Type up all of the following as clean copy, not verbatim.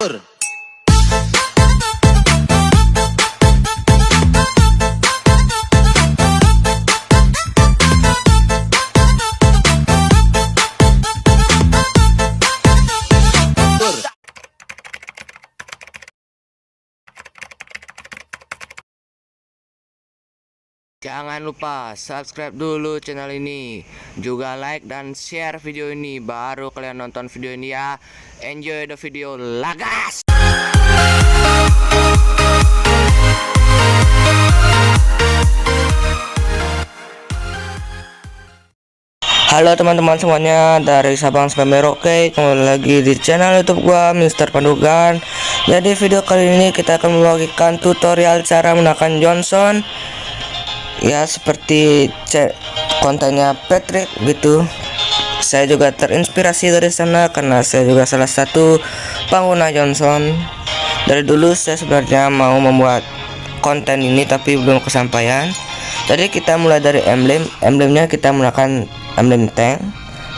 Tur. Jangan lupa subscribe dulu channel ini, juga like dan share video ini, baru kalian nonton video ini ya. Enjoy the video, lagas. Halo teman-teman semuanya, dari Sabang sampai Merauke, kembali lagi di channel YouTube gua Mr. Pandugan. Jadi video kali ini kita akan membagikan tutorial cara menggunakan Johnson. Ya seperti kontennya Patrick gitu. Saya juga terinspirasi dari sana karena saya juga salah satu pengguna Johnson. Dari dulu saya sebenarnya mau membuat konten ini tapi belum kesampaian. Jadi kita mulai dari emblemnya kita menggunakan emblem tank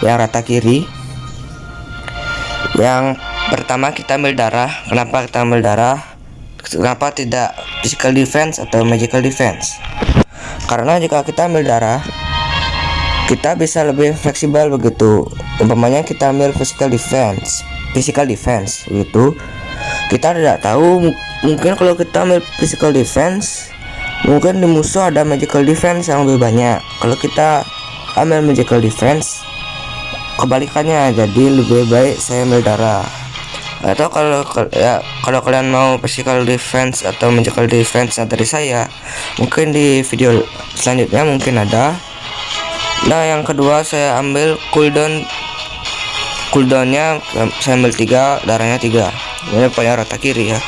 yang rata kiri. Yang pertama kita ambil darah. Kenapa kita ambil darah? Kenapa tidak physical defense atau magical defense? Karena jika kita ambil darah, kita bisa lebih fleksibel begitu. Umpamanya kita ambil physical defense gitu. Kita tidak tahu, mungkin kalau kita ambil physical defense, mungkin di musuh ada magical defense yang lebih banyak. Kalau kita ambil magical defense, kebalikannya, jadi lebih baik saya ambil darah. Atau kalau kalian mau physical defense atau magical defense dari saya, mungkin di video selanjutnya mungkin ada. Nah yang kedua saya ambil cooldownnya saya ambil 3, darahnya 3. Ini pokoknya rata kiri ya.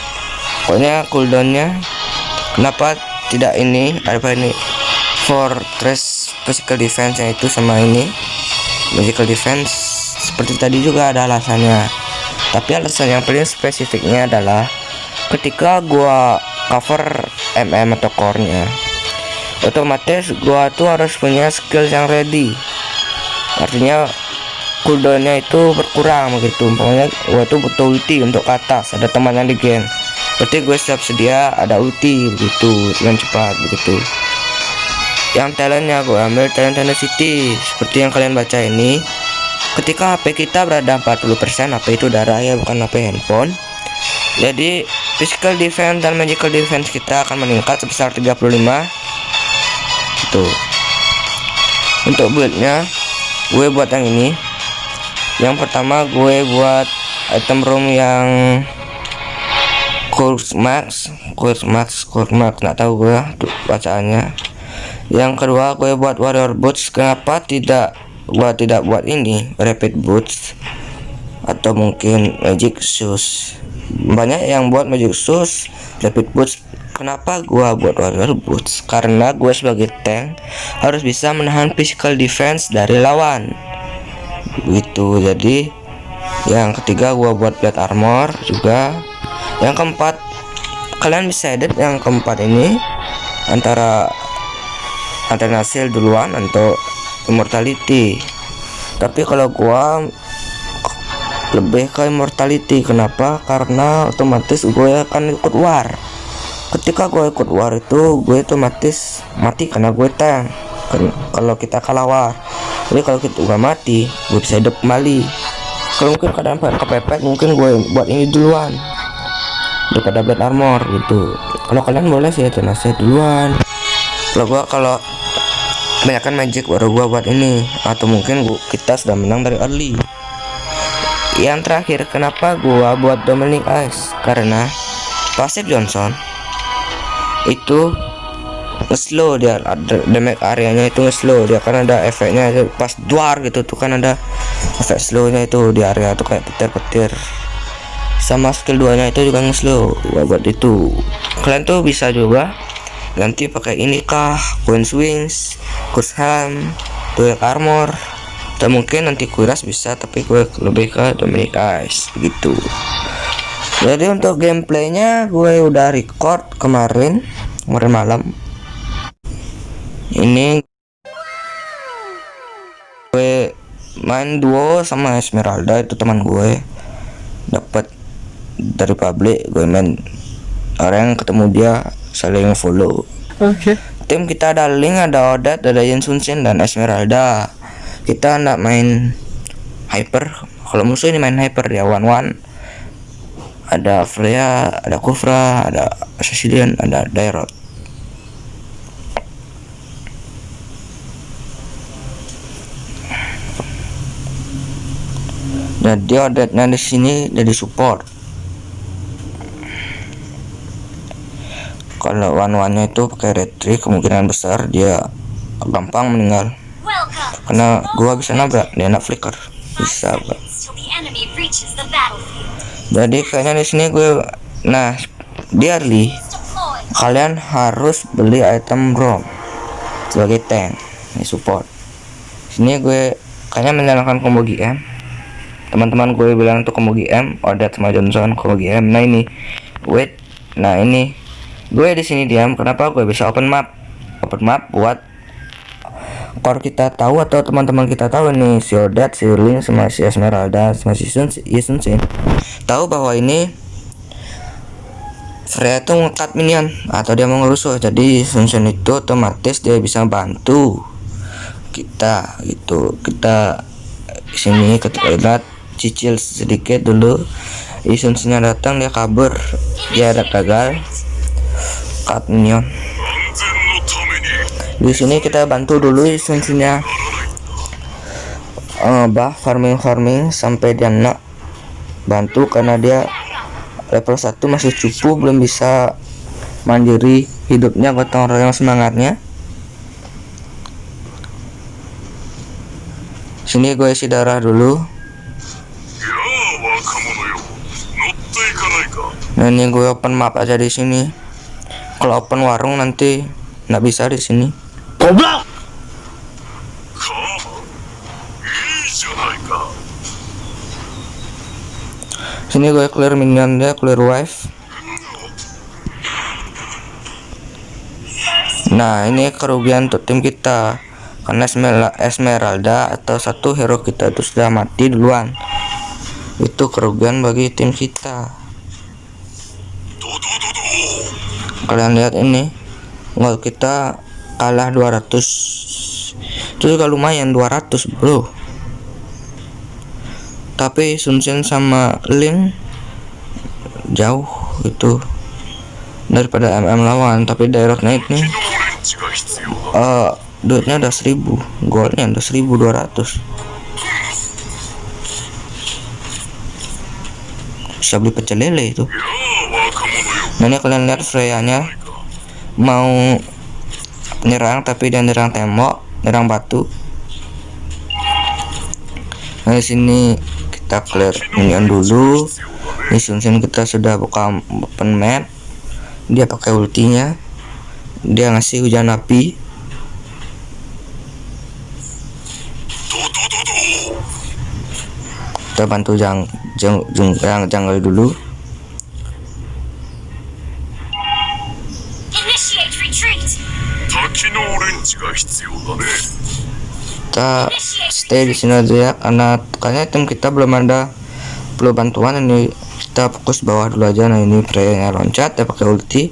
Pokoknya cooldownnya, kenapa tidak ini, apa ini fortress physical defense yang itu sama ini magical defense seperti tadi juga ada alasannya. Tapi alasan yang paling spesifiknya adalah ketika gua cover atau core-nya, otomatis gua tuh harus punya skill yang ready. Artinya cooldownnya itu berkurang begitu. Pokoknya gua tuh butuh ulti untuk ke atas, ada teman yang di geng, berarti gue siap sedia ada ulti begitu dengan cepat begitu. Yang talentnya gue ambil talent City seperti yang kalian baca ini. Ketika HP kita berada 40%, HP itu darah ya, bukan HP handphone. Jadi physical defense dan magical defense kita akan meningkat sebesar 35 itu. Untuk buildnya gue buat yang ini. Yang pertama gue buat item room yang Course Max, nggak tahu gue bacaannya. Yang kedua gue buat warrior boots. Kenapa tidak buat ini rapid boots atau mungkin magic shoes? Banyak yang buat magic shoes, rapid boots. Kenapa gua buat warrior boots? Karena gue sebagai tank harus bisa menahan physical defense dari lawan gitu. Jadi yang ketiga gua buat plate armor juga. Yang keempat, kalian bisa edit yang keempat ini antara hasil duluan untuk immortality. Tapi kalau gua lebih ke immortality. Kenapa? Karena otomatis gue akan ikut war. Ketika gue ikut war itu gue otomatis mati karena gue tank. Kalau kita kalah war, jadi kalau kita udah mati gue bisa hidup kembali. Kalau mungkin keadaan kepepet, mungkin gue buat ini duluan daripada blade armor gitu. Kalau kalian boleh sih hasil duluan. Kalau kebanyakan magic baru gua buat ini, atau mungkin kita sudah menang dari early. Yang terakhir, kenapa gua buat Dominic Ice? Karena pasif Johnson itu slow, dia damage areanya itu slow, dia kan ada efeknya pas duar gitu tuh, kan ada efek slownya itu di area tuh kayak petir-petir. Sama skill 2 nya itu juga nge-slow. Gua buat itu. Kalian tuh bisa juga ganti pakai ini kah, Queen's Wings, Curse Helm, Dual Armor, atau mungkin nanti Kuras bisa, tapi gue lebih ke Dominic Ice begitu. Jadi untuk gameplaynya gue udah record kemarin malam. Ini gue main duo sama Esmeralda, itu teman gue, dapat dari publik, gue main orang yang ketemu dia saling follow. Oke. Tim kita ada Link, ada Odet, ada Yin Sun-shin, dan Esmeralda. Kita nggak main hyper. Kalau musuh ini main hyper ya, one. Ada Freya, ada Kufra, ada Assassin, ada Dairot. Jadi Odetnya di sini jadi support. Kalau one-nya itu pakai retri, kemungkinan besar dia gampang meninggal. Karena gua bisa nabrak, dia nak flicker. Bisa, Bro. Jadi kayaknya di sini gue, nah, di early kalian harus beli item ROM sebagai tank, ini support. Sini gue kayaknya menjalankan combo GM. Teman-teman gue bilang tuh combo GM, Odet sama Johnson combo GM. Nah ini, wait, nah ini gue di sini diam. Kenapa? Gue bisa open map buat core kita tahu atau teman-teman kita tahu nih, si Odet, si Link, sama si Esmeralda, sama si Sun-shin tahu bahwa ini Freya itu ngekat minion atau dia mau ngerusuh. Jadi Sun-shin itu otomatis dia bisa bantu kita gitu. Kita sini ketika cicil sedikit dulu, Sun-shin datang, dia kabur, dia ada gagal cut minion. Di sini kita bantu dulu Sun-shinnya farming sampai dia nak bantu, karena dia level 1 masih cupu, belum bisa mandiri hidupnya, gotong royong semangatnya. Sini gue isi darah dulu. Nah ini gue open map aja di sini. Kalau open warung nanti nggak bisa di sini. Goblok. Sini gue clear minion, dia clear wave. Nah ini kerugian untuk tim kita, karena Esmeralda atau satu hero kita itu sudah mati duluan. Itu kerugian bagi tim kita. Kalian lihat ini, gol kita kalah 200. Itu juga lumayan, 200 bro. Tapi Sun-shin sama Link jauh itu daripada MM lawan. Tapi Dairot Knight nih duitnya udah 1000, golnya udah 1200. Bisa beli pecel lele itu. Nah ini kalian lihat Freya-nya mau nyerang, tapi dia nyerang tembok, nyerang batu. Nah di sini kita clear minion dulu. Di Sun-shin kita sudah buka open map, dia pakai ultinya, dia ngasih hujan api. Kita bantu jungle dulu. Kita stay di sini aja ya, karena kayaknya tim kita belum ada perlu bantuan. Ini kita fokus bawah dulu aja. Nah ini Freya-nya loncat, dia pakai ulti.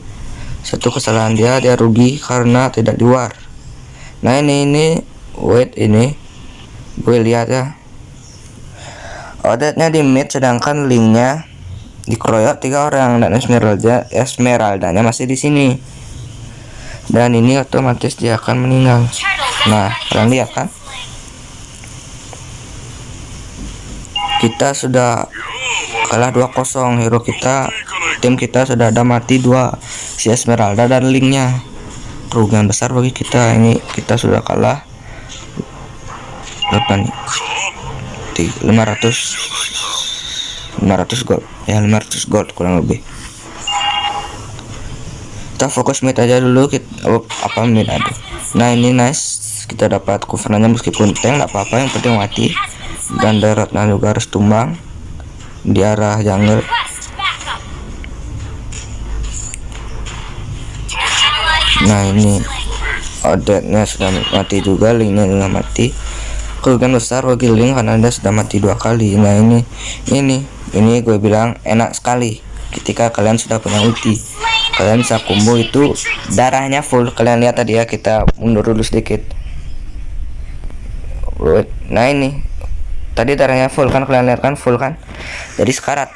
Satu kesalahan dia rugi karena tidak di war. Nah ini wait, ini gue lihat ya, Odetnya di mid, sedangkan Link-nya dikeroyok 3 orang, dan Esmeraldanya masih di sini. Dan ini otomatis dia akan meninggal. Nah kalian lihat kan, kita sudah kalah 2-0. Hero kita, tim kita sudah ada mati 2, si Esmeralda dan Link-nya. Kerugian besar bagi kita. Ini kita sudah kalah berapa nih, 500 gold ya, 500 gold kurang lebih. Kita fokus mid aja dulu, kita mid aja. Nah ini nice, kita dapat covernya meskipun tank nggak apa-apa, yang penting mati. Dan Dairotnya juga harus tumbang di arah jungle. Nah ini Odetnya sudah mati juga, Link-nya juga mati. Kerugian besar bagi Link karena dia sudah mati 2 kali. Nah ini ini gue bilang enak sekali ketika kalian sudah punya ulti. Kalian bisa combo itu darahnya full. Kalian lihat tadi ya, kita mundur dulu sedikit. Nah ini tadi darahnya full kan, kalian lihat kan, full kan, jadi sekarat.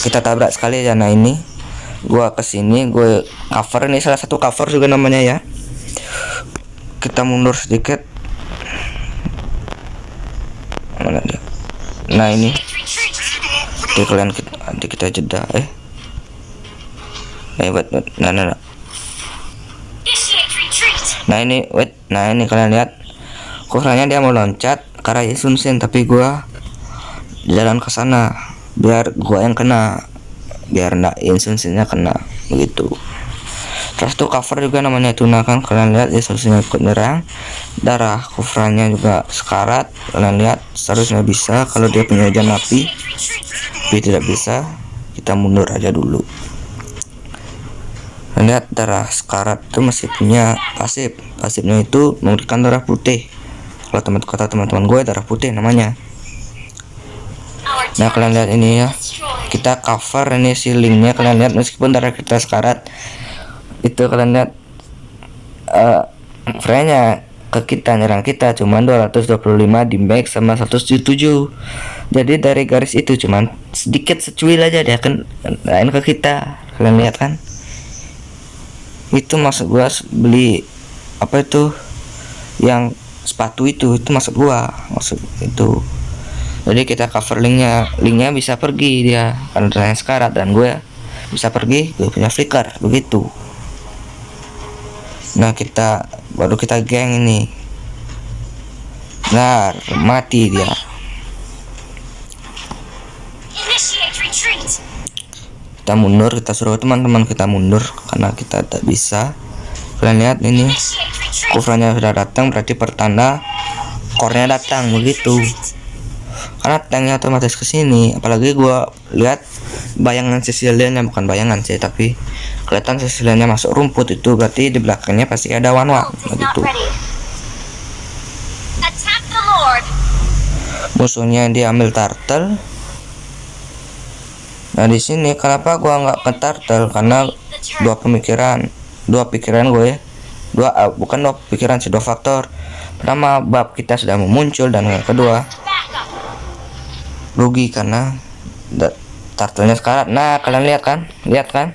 Kita tabrak sekali aja. Nah ini gua kesini, gue cover, ini salah satu cover juga namanya ya. Kita mundur sedikit. Mana dia? Nah ini oke, kalian nanti kita jeda. Nah ini wait, nah ini kalian lihat kurangnya dia mau loncat karena Sun Shen, tapi gua jalan ke sana biar gua yang kena, biar ndak Sun Shen-nya kena begitu. Terus tuh cover juga namanya tuna kan, kalian lihat ya, seharusnya ikut nyerang. Darah covernya juga sekarat, kalian lihat seharusnya bisa kalau dia punya hujan api, tapi tidak bisa. Kita mundur aja dulu. Kalian lihat darah sekarat itu masih punya pasif, pasifnya itu memberikan darah putih. Kalau kata teman-teman gue darah putih namanya. Nah kalian lihat ini ya, kita cover ini ceilingnya, kalian lihat meskipun darah kita sekarat itu, kalian lihat frame-nya ke kita, nyerang kita cuman 225 di max sama 177. Jadi dari garis itu cuman sedikit secuil aja dia kan lain ke kita. Kalian lihat kan, itu maksud gua beli apa itu yang sepatu itu maksud gua, maksud itu. Jadi kita cover linknya bisa pergi dia karena sekarat, dan gue bisa pergi, gue punya flicker begitu. Nah kita baru kita geng ini, nah mati dia. Kita mundur, kita suruh teman-teman kita mundur karena kita tak bisa. Kalian lihat ini covernya sudah datang, berarti pertanda core-nya datang begitu. Karena tanknya otomatis ke sini, apalagi gua lihat bayangan Sicilian, bukan bayangan sih, tapi kelihatan Siciliannya masuk rumput, itu berarti di belakangnya pasti ada one begitu. Musuhnya dia ambil turtle. Nah di sini kenapa gua nggak ke turtle, karena dua pikiran gue, bukan dua pikiran sih, dua faktor. Pertama, bab kita sudah muncul, dan yang kedua rugi karena turtle-nya sekarat. Nah kalian lihat kan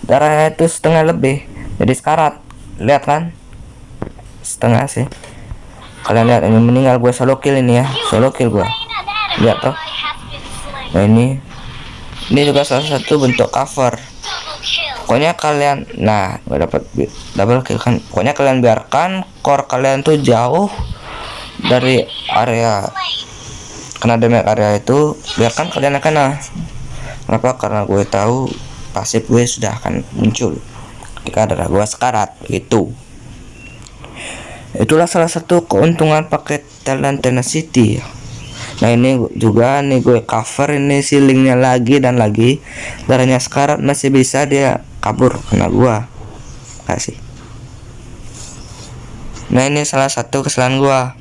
darahnya itu setengah lebih, jadi sekarat. Lihat kan, setengah sih. Kalian lihat ini meninggal, gue solo kill ini ya, solo kill gue, lihat toh. Nah ini juga salah satu bentuk cover. Pokoknya kalian, nah gue dapat double kill kan, pokoknya kalian biarkan core kalian tuh jauh dari area kena damage area itu, biarkan kalian kena. Kenapa? Karena gue tahu pasif gue sudah akan muncul ketika darah gue sekarat gitu. Itulah salah satu keuntungan paket talent tenacity. Nah ini juga nih gue cover ini ceilingnya lagi dan lagi, darahnya sekarat masih bisa dia kabur kena gua kasih. Nah ini salah satu kesalahan gua.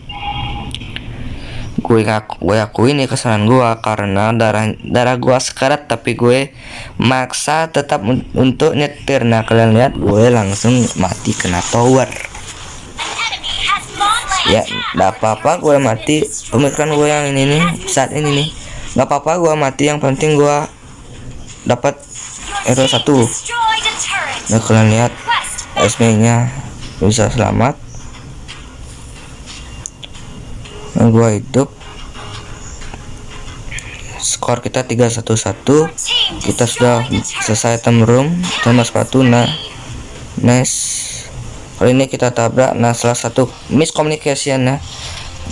Gue akui ini kesalahan gua karena darah gua sekarat, tapi gue maksa tetap untuk nyetir. Nah kalian lihat gue langsung mati kena tower. Ya nggak apa-apa gue mati, pemikiran gue yang ini nih saat ini nih, nggak apa-apa gue mati, yang penting gue dapat hero 1. Nah kalian lihat SP nya bisa selamat. Nah gue hidup, skor kita 311. Kita sudah selesai item room sama sepatu. Nah nice. Kali ini kita tabrak. Nah salah satu miscommunication ya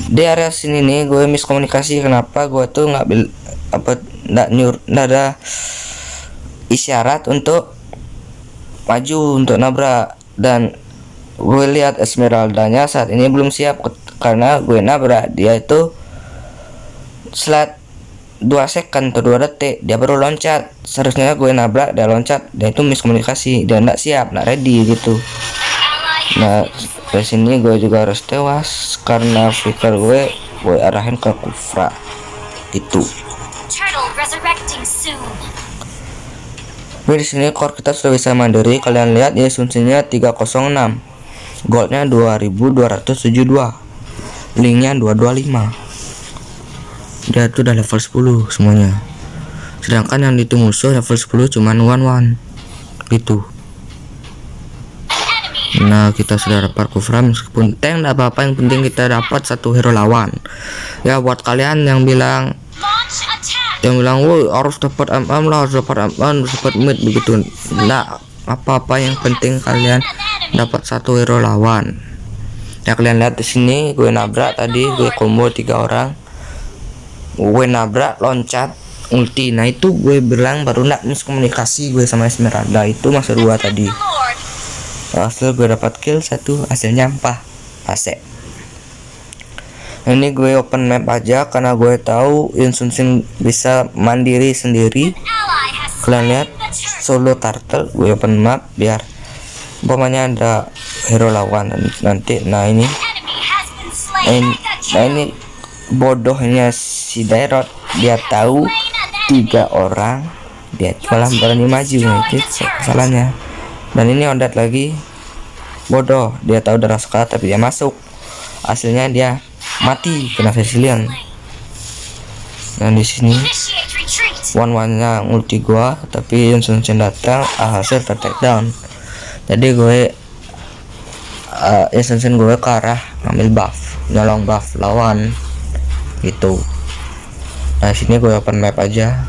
di area sini nih, gue miskomunikasi. Kenapa gue tuh nggak ada isyarat untuk maju untuk nabrak, dan gue lihat Esmeralda-nya saat ini belum siap karena gue nabrak dia itu selat 2 second atau 2 detik dia baru loncat. Seharusnya gue nabrak dia loncat, dan itu miskomunikasi, dia nggak siap, nggak ready gitu. Nah dari sini gue juga harus tewas karena flicker gue arahin ke Kufra itu. resurrecting soon. Di sini core kita sudah bisa mandiri. Kalian lihat ya, sunsinya 306, goldnya 2272, linknya 225. Dia tuh udah level 10 semuanya. Sedangkan yang itu musuh level 10 cuman 1 gitu. Nah, kita sudah dapat Kufra, meskipun tank tidak apa-apa, yang penting kita dapat satu hero lawan. Ya, buat kalian yang bilang woi harus dapat MM lah, harus dapat MM, harus dapat mid begitu, enggak apa-apa, yang penting kalian dapat satu hero lawan. Ya, kalian lihat di sini gue nabrak tadi, gue combo 3 orang, gue nabrak loncat ulti. Nah, itu gue bilang baru nak miskomunikasi gue sama Esmeralda, itu masa 2 tadi. Hasil gue dapat kill 1, hasilnya ampah AC. Ini gue open map aja karena gue tahu Insunsin bisa mandiri sendiri. Kalian lihat solo turtle, gue open map biar umpamanya ada hero lawan nanti. Nah ini bodohnya si Dairot, dia tahu 3 orang, dia malah berani maju. Nah, itu salahnya. Dan ini Ondat lagi bodoh, dia tahu darah sekali tapi dia masuk, hasilnya dia mati kena Cecilian. Dan di sini one-one-nya ulti gua, tapi Yunsun datang, hasil take down. Jadi gue Yunsun gue ke arah ngambil buff, nyolong buff lawan gitu. Nah sini gue open map aja.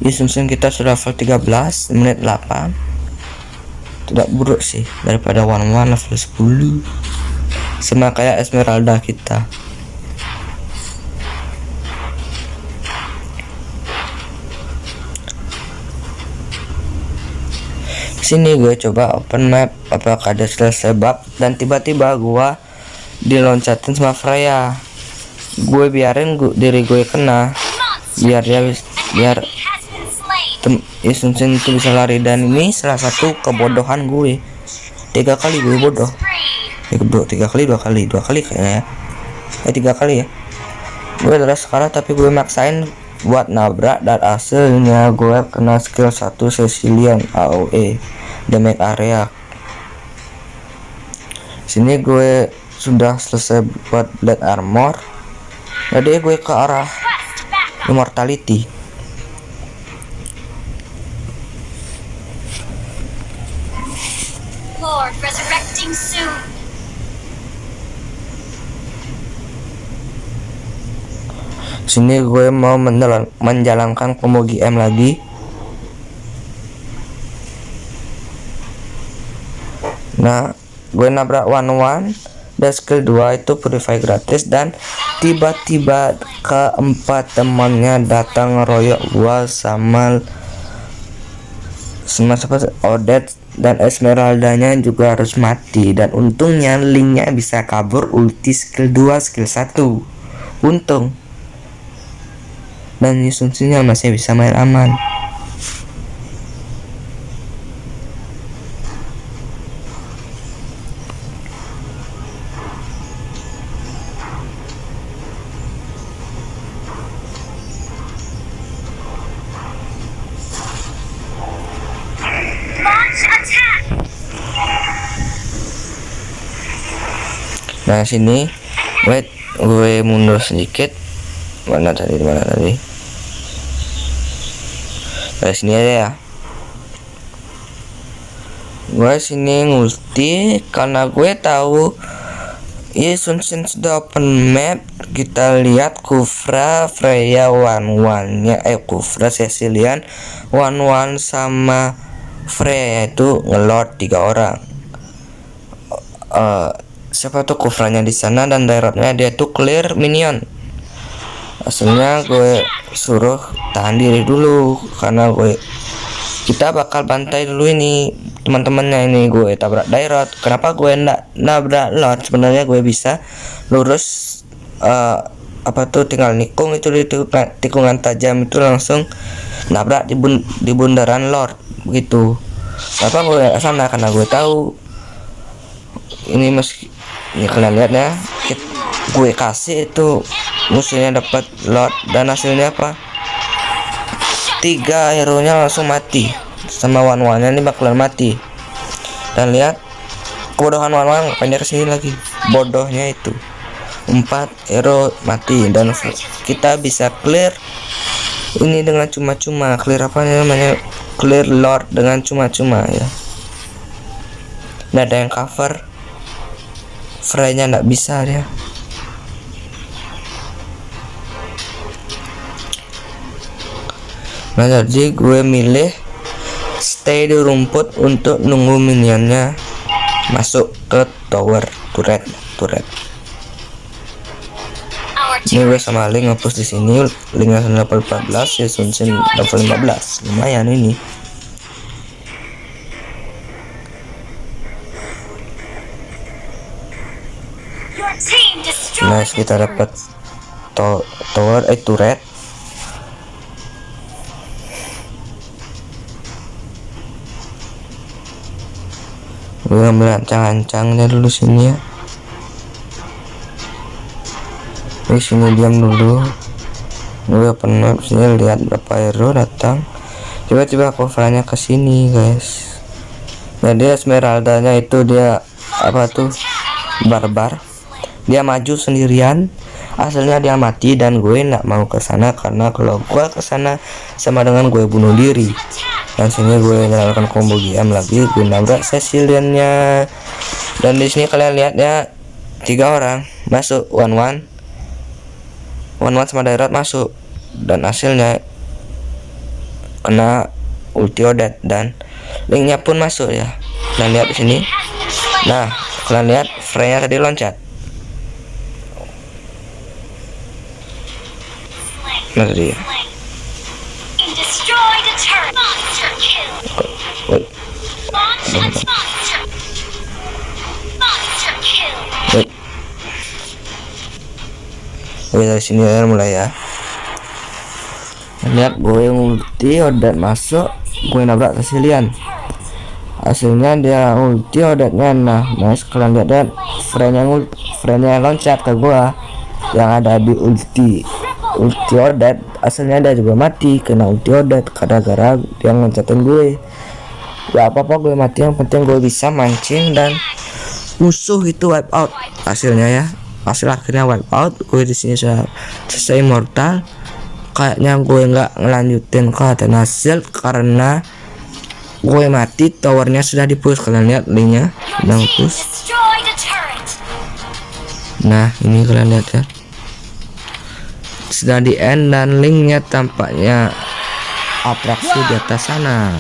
Assumption kita sudah level 13 menit 8, tidak buruk sih daripada one level 10, sama kayak Esmeralda kita. Sini gue coba open map apakah ada selesai bab, dan tiba-tiba gua diloncatin sama Freya. Gue biarin diri gue kena biar Insunsin itu bisa lari, dan ini salah satu kebodohan gue. 3 kali gue bodoh. 3 kali 2 kali kayaknya ya. 3 kali ya. Gue udah sekarang tapi gue maksain buat nabrak, dan hasilnya gue kena skill 1 Cecilian AOE damage area. Sini gue sudah selesai buat blade armor, jadi gue ke arah immortality. Lord resurrecting soon. Sini gue mau menjalankan combo GM lagi. Nah, gue nabrak one dan skill 2 itu purify gratis, dan tiba-tiba keempat temannya datang ngeroyok gua sama siapa, Odette, dan Esmeraldanya juga harus mati. Dan untungnya linknya bisa kabur ulti skill 2 skill 1, untung. Dan Yusunsinya masih bisa main aman. Nah sini wait, gue mundur sedikit. Mana tadi dari sini aja ya. Gue sini ngulti karena gue tahu Sunsin sudah open map. Kita lihat Kufra Freya one-one-nya, Kufra Cecilian one-one sama Freya itu ngelord 3 orang. Siapa tuh Kufranya di sana, dan daerahnya dia tuh clear minion. Hasilnya gue suruh tahan diri dulu karena kita bakal bantai dulu ini teman-temannya. Ini gue tabrak daerah. Kenapa gue nabrak lord? Sebenarnya gue bisa lurus tinggal nikung itu di tikungan tajam itu langsung nabrak di bundaran lord begitu. Kenapa gue sana? Karena gue tahu ini meski ini kalian lihat ya, gue kasih itu musuhnya dapat lot, dan hasilnya apa, 3 hero nya langsung mati, sama one nya ini bakalan mati. Dan lihat kebodohan one ngapain kesini lagi, bodohnya itu 4 hero mati. Dan kita bisa clear ini dengan cuma-cuma, clear apa namanya, clear lord dengan cuma-cuma ya. Nggak ada yang cover, Frey-nya nggak bisa dia. Nah jadi gue milih stay di rumput untuk nunggu minionnya masuk ke tower turret. Our Ini gue sama Link ngapus di sini, Linknya level 14 ya, Sun Shin level 15, lumayan ini. your team destroyed Nice, kita dapat tower turret. Gue ambil ancang-ancangnya dulu sini ya. Di sini diam dulu. Gue open map sini, lihat berapa hero datang. Tiba-tiba covernya ke sini guys. Jadi Esmeralda-nya itu dia apa tuh, barbar. Dia maju sendirian. Hasilnya dia mati, dan gue nggak mau ke sana karena kalau gue ke sana sama dengan gue bunuh diri. Dan sini gue nyalakan combo GM lagi, gue nabrak Cecilian-nya. Dan di sini kalian lihat ya, 3 orang masuk one sama daerah masuk, dan hasilnya kena ulti Odette, dan Linknya pun masuk ya. Dan lihat di sini, nah kalian lihat Freya tadi loncat. Nah tadi ya. and destroyed a turret. Monster kill. Wait, Monster kill. wait. Oke, dari sini ya mulai ya. Lihat gue ulti Odette masuk, gue nabrak Cecilian. Hasilnya dia ulti Odette-nya. Nah, nice, kalian lihat dan Freya-nya loncat ke gua yang ada di ulti Odette. Hasilnya dia juga mati kena ulti Odette gara-gara dia loncatin gue. Ya apa-apa gue mati, yang penting gue bisa mancing dan musuh itu wipe out. Hasilnya ya, hasil akhirnya wipe out. Gue di sini sudah selesai immortal. Kayaknya gue nggak ngelanjutin ke Athena Shield karena gue mati, towernya sudah di-push. Kalian lihat linknya udah push. Destroyed a turret. Nah ini kalian lihat ya, sudah di end, dan linknya tampaknya atraksi di atas sana.